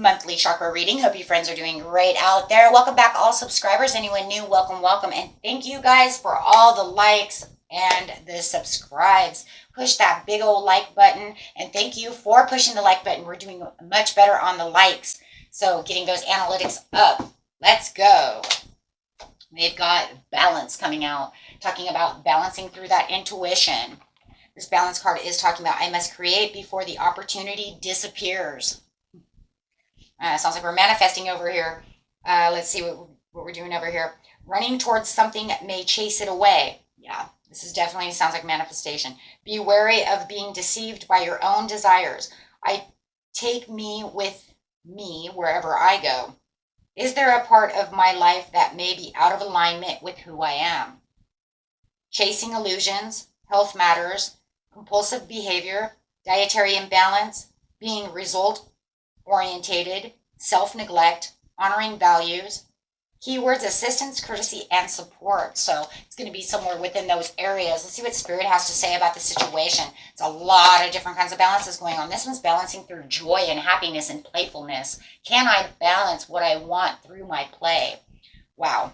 monthly chakra reading. Hope you friends are doing great out there. Welcome back, all subscribers. Anyone new, welcome, welcome. And thank you guys for all the likes and the subscribes. Push that big old like button. And thank you for pushing the like button. We're doing much better on the likes. So getting those analytics up. Let's go. They've got balance coming out, talking about balancing through that intuition. This balance card is talking about I must create before the opportunity disappears. Sounds like we're manifesting over here. Let's see what we're doing over here. Running towards something may chase it away. Yeah, this is definitely sounds like manifestation. Be wary of being deceived by your own desires. I take me with me wherever I go. Is there a part of my life that may be out of alignment with who I am? Chasing illusions, health matters, compulsive behavior, dietary imbalance, being result-orientated, self-neglect, honoring values. Keywords: assistance, courtesy, and support. So it's going to be somewhere within those areas. Let's see what Spirit has to say about the situation. It's a lot of different kinds of balances going on. This one's balancing through joy and happiness and playfulness. Can I balance what I want through my play? Wow.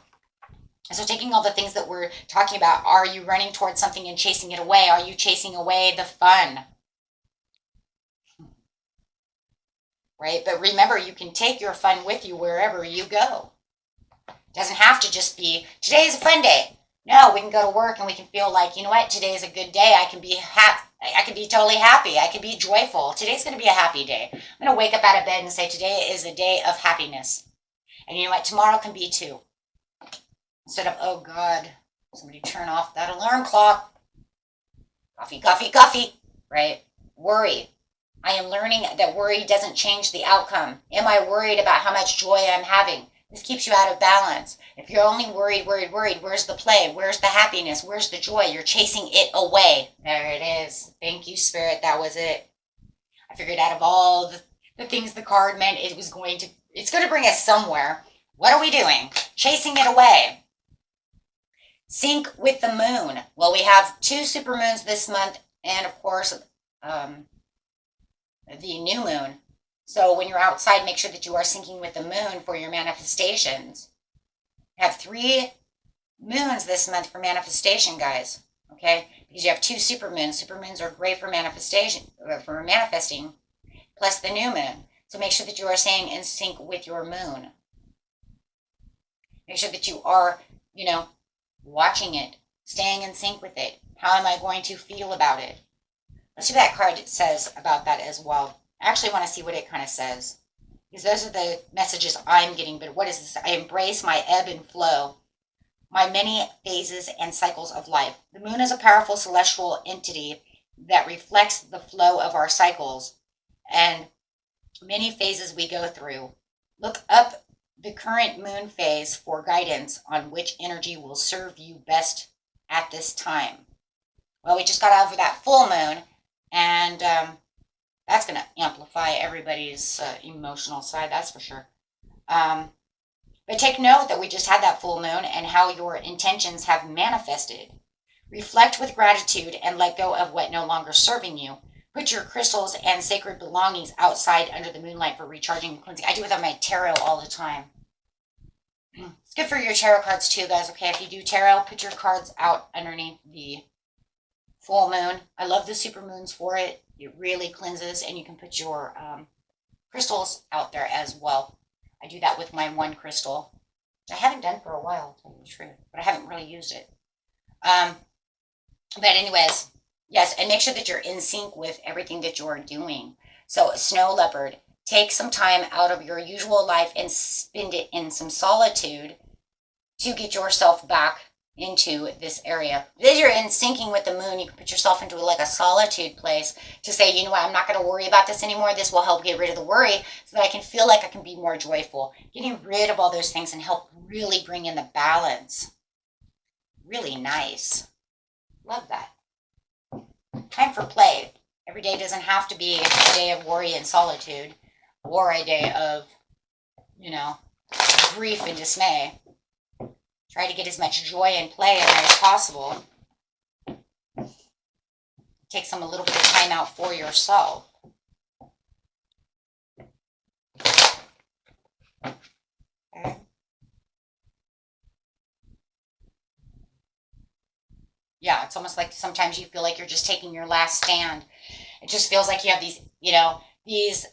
So taking all the things that we're talking about, are you running towards something and chasing it away? Are you chasing away the fun? Right? But remember, you can take your fun with you wherever you go. It doesn't have to just be, today is a fun day. No, we can go to work and we can feel like, you know what, today is a good day. I can be happy. I can be totally happy. I can be joyful. Today's going to be a happy day. I'm going to wake up out of bed and say, today is a day of happiness. And you know what, tomorrow can be too. Instead of, oh God, somebody turn off that alarm clock. Coffee, coffee, coffee, right? Worry. I am learning that worry doesn't change the outcome. Am I worried about how much joy I'm having? This keeps you out of balance. If you're only worried, where's the play? Where's the happiness? Where's the joy? You're chasing it away. There it is. Thank you, Spirit. That was it. I figured out of all the things the card meant, it's going to bring us somewhere. What are we doing? Chasing it away. Sync with the moon. Well, we have 2 supermoons this month, and of course, the new moon. So when you're outside, make sure that you are syncing with the moon for your manifestations. You have 3 moons this month for manifestation, guys. Okay, because you have 2 supermoons. Supermoons are great for manifestation, for manifesting, plus the new moon. So make sure that you are staying in sync with your moon. Make sure that you are, watching it, staying in sync with it. How am I going to feel about it? Let's see what that card says about that as well. I actually want to see what it kind of says, because those are the messages I'm getting. But what is this? I embrace my ebb and flow, my many phases and cycles of life. The moon is a powerful celestial entity that reflects the flow of our cycles and many phases we go through. Look up the current moon phase for guidance on which energy will serve you best at this time. Well, we just got over that full moon, and that's going to amplify everybody's emotional side, that's for sure. But take note that we just had that full moon and how your intentions have manifested. Reflect with gratitude and let go of what no longer serving you. Put your crystals and sacred belongings outside under the moonlight for recharging and cleansing. I do it with my tarot all the time. It's good for your tarot cards too, guys. Okay, if you do tarot, put your cards out underneath the full moon. I love the super moons for it. It really cleanses, and you can put your crystals out there as well. I do that with my one crystal, which I haven't done for a while, to tell you the truth, but I haven't really used it. But anyways, yes, and make sure that you're in sync with everything that you're doing. So, snow leopard, take some time out of your usual life and spend it in some solitude to get yourself back into this area. As you're in syncing with the moon, you can put yourself into like a solitude place to say, you know what, I'm not going to worry about this anymore. This will help get rid of the worry so that I can feel like I can be more joyful. Getting rid of all those things and help really bring in the balance. Really nice. Love that. Time for play. Every day doesn't have to be a day of worry and solitude or a day of, grief and dismay. Try to get as much joy and play in there as possible. Take a little bit of time out for yourself. Yeah, it's almost like sometimes you feel like you're just taking your last stand. It just feels like you have these, these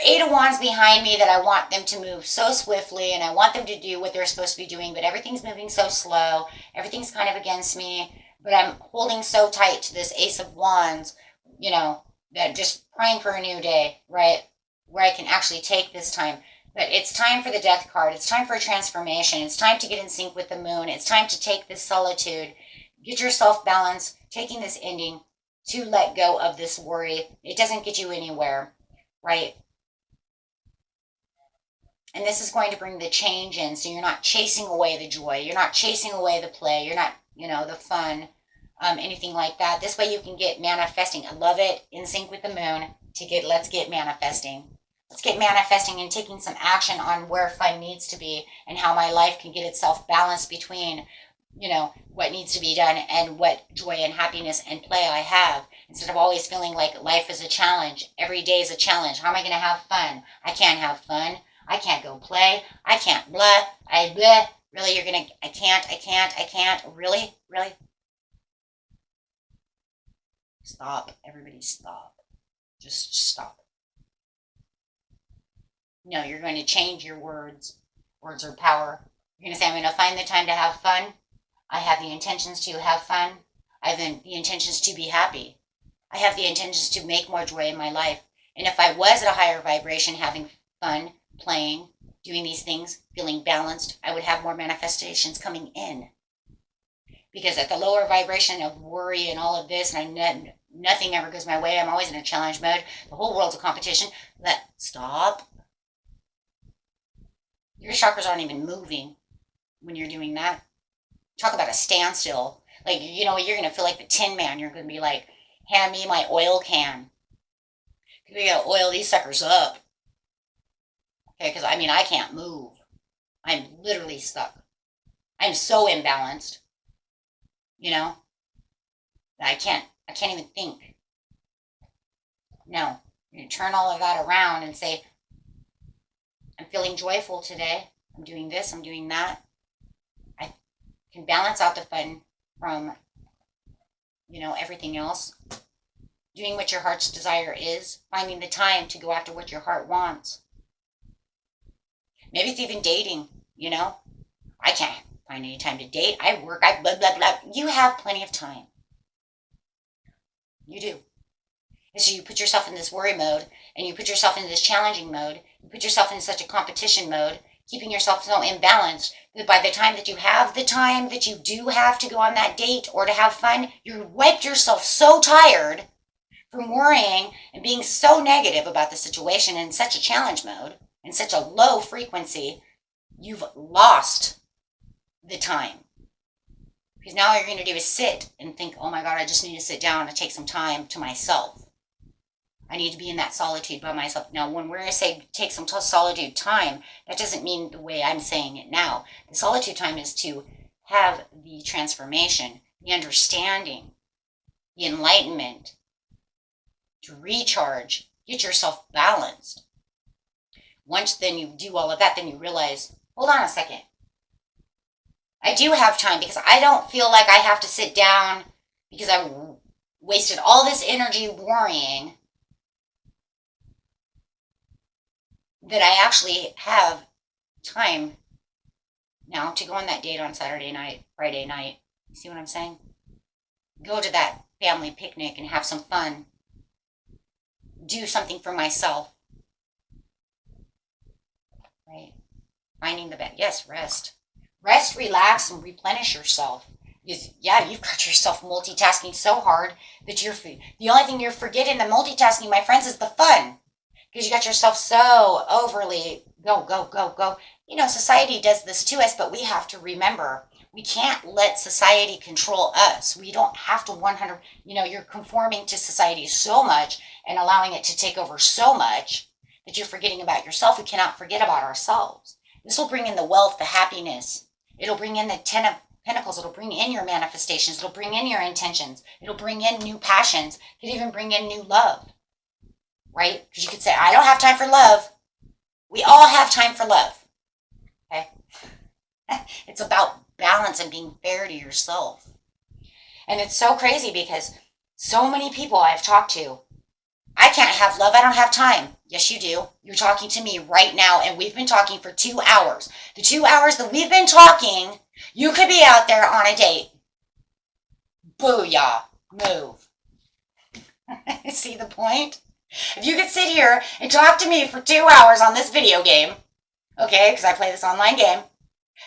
Eight of Wands behind me that I want them to move so swiftly and I want them to do what they're supposed to be doing, but everything's moving so slow. Everything's kind of against me, but I'm holding so tight to this Ace of Wands, that just praying for a new day, right? Where I can actually take this time. But it's time for the Death card. It's time for a transformation. It's time to get in sync with the moon. It's time to take this solitude, get yourself balanced, taking this ending to let go of this worry. It doesn't get you anywhere, right? And this is going to bring the change in. So you're not chasing away the joy. You're not chasing away the play. You're not, the fun, anything like that. This way you can get manifesting. I love it. In sync with the moon let's get manifesting. Let's get manifesting and taking some action on where fun needs to be and how my life can get itself balanced between, what needs to be done and what joy and happiness and play I have. Instead of always feeling like life is a challenge. Every day is a challenge. How am I going to have fun? I can't have fun. I can't go play. I can't blah. Really, I can't. Really? Stop. Everybody stop. Just stop. No, you're going to change your words. Words are power. You're going to say, I'm going to find the time to have fun. I have the intentions to have fun. I have the intentions to be happy. I have the intentions to make more joy in my life. And if I was at a higher vibration, having fun, playing, doing these things, feeling balanced, I would have more manifestations coming in. Because at the lower vibration of worry and all of this, and nothing ever goes my way, I'm always in a challenge mode. The whole world's a competition. Stop. Your chakras aren't even moving when you're doing that. Talk about a standstill. Like, you're going to feel like the Tin Man. You're going to be like, hand me my oil can. We got to oil these suckers up. Okay, because, I can't move. I'm literally stuck. I'm so imbalanced. I can't even think. No. You turn all of that around and say, I'm feeling joyful today. I'm doing this, I'm doing that. I can balance out the fun from, everything else. Doing what your heart's desire is. Finding the time to go after what your heart wants. Maybe it's even dating, I can't find any time to date. I work, blah, blah, blah. You have plenty of time. You do. And so you put yourself in this worry mode, and you put yourself in this challenging mode. You put yourself in such a competition mode, keeping yourself so imbalanced that by the time that you have the time that you do have to go on that date or to have fun, you wiped yourself so tired from worrying and being so negative about the situation in such a challenge mode, in such a low frequency, you've lost the time. Because now all you're going to do is sit and think, oh my God, I just need to sit down and take some time to myself. I need to be in that solitude by myself. Now, when I say take some solitude time, that doesn't mean the way I'm saying it now. The solitude time is to have the transformation, the understanding, the enlightenment, to recharge, get yourself balanced. Once then you do all of that, then you realize, hold on a second. I do have time because I don't feel like I have to sit down because I wasted all this energy worrying, that I actually have time now to go on that date on Saturday night, Friday night. You see what I'm saying? Go to that family picnic and have some fun. Do something for myself. Right? Finding the best. Yes, rest. Rest, relax, and replenish yourself. You've got yourself multitasking so hard that the only thing you're forgetting the multitasking, my friends, is the fun. Because you got yourself so overly go. Society does this to us, but we have to remember, we can't let society control us. We don't have to 100, you're conforming to society so much and allowing it to take over so much that you're forgetting about yourself. We cannot forget about ourselves. This will bring in the wealth, the happiness. It'll bring in the 10 of Pentacles. It'll bring in your manifestations. It'll bring in your intentions. It'll bring in new passions. It could even bring in new love. Right? Because you could say, I don't have time for love. We all have time for love. Okay? It's about balance and being fair to yourself. And it's so crazy because so many people I've talked to, I can't have love. I don't have time. Yes, you do. You're talking to me right now, and we've been talking for 2 hours. The 2 hours that we've been talking, you could be out there on a date. Booyah. Move. See the point? If you could sit here and talk to me for 2 hours on this video game, okay, because I play this online game,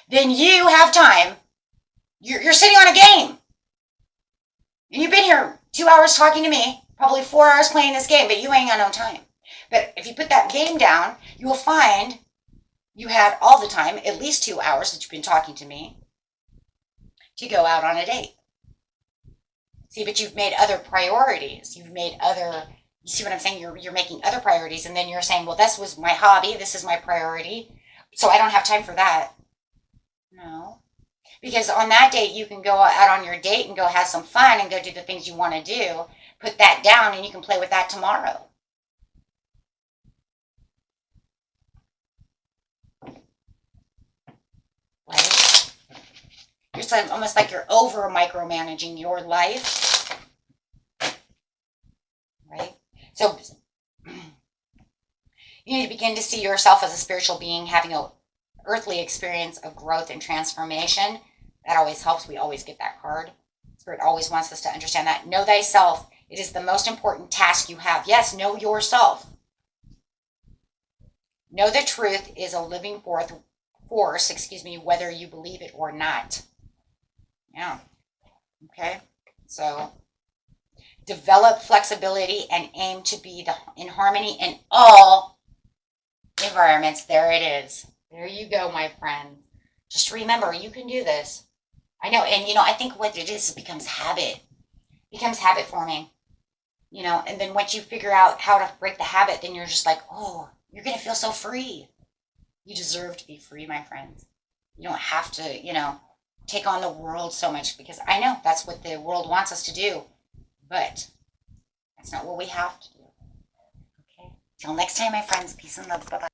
then you have time. You're sitting on a game. And you've been here 2 hours talking to me, probably 4 hours playing this game, but you ain't got no time. But if you put that game down, you will find you had all the time, at least 2 hours that you've been talking to me, to go out on a date. See, but you've made other priorities. You've made other, you see what I'm saying? You're making other priorities, and then you're saying, well, this was my hobby, this is my priority, so I don't have time for that. No. Because on that date, you can go out on your date and go have some fun and go do the things you want to do. Put that down, and you can play with that tomorrow. Right? It's like, almost like you're over micromanaging your life. Right? So you need to begin to see yourself as a spiritual being having an earthly experience of growth and transformation. That always helps. We always get that card. Spirit always wants us to understand that. Know thyself. It is the most important task you have. Yes, know yourself. Know the truth is a living force, whether you believe it or not. Yeah. Okay. So develop flexibility and aim to be in harmony in all environments. There it is. There you go, my friend. Just remember, you can do this. I know, and I think what it is, it becomes habit. It becomes habit forming. And then once you figure out how to break the habit, then you're just like, oh, you're going to feel so free. You deserve to be free, my friends. You don't have to, take on the world so much, because I know that's what the world wants us to do. But that's not what we have to do. Okay? Till next time, my friends. Peace and love. Bye-bye.